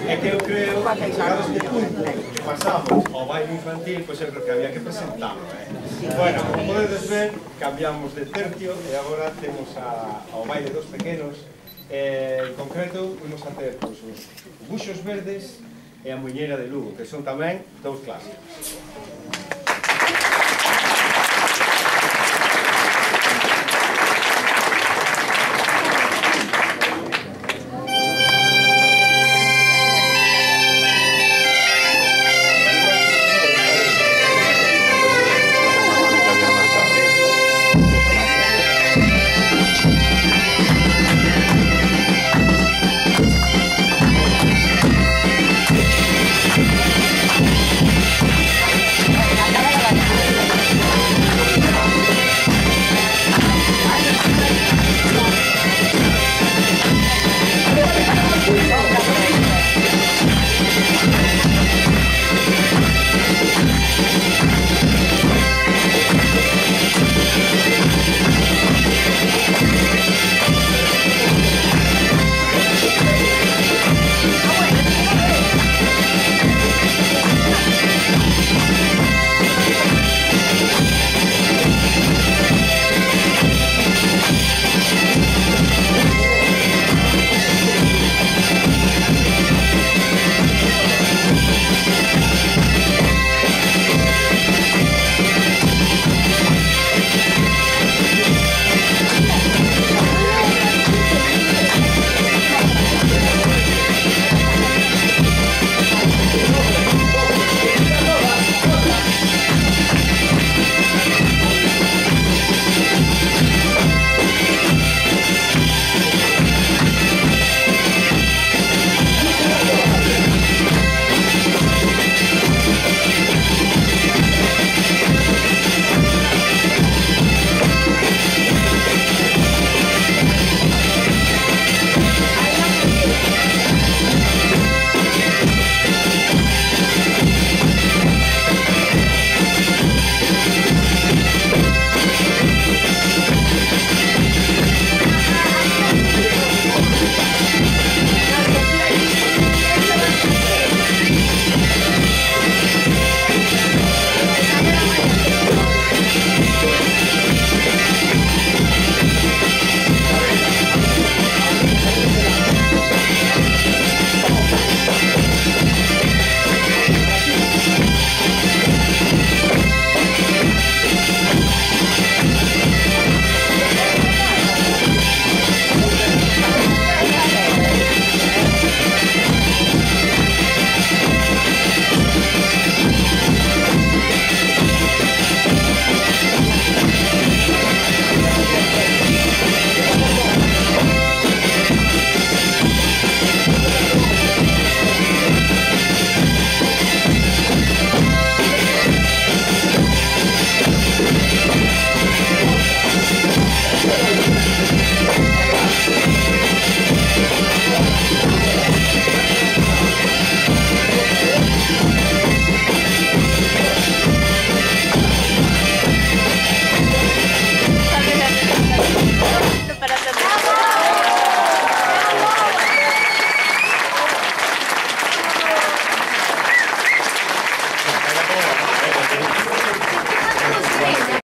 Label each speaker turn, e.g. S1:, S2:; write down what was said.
S1: É que eu creo que chegado a este punto que pasamos ao baile infantil, pois eu creo que había que presentarlo. Bueno, como podedes ver, cambiamos de tercio e agora temos ao baile dos pequenos. En concreto, vamos a ter os buxos verdes e a muñeira de Lugo, que son tamén dous clásicos.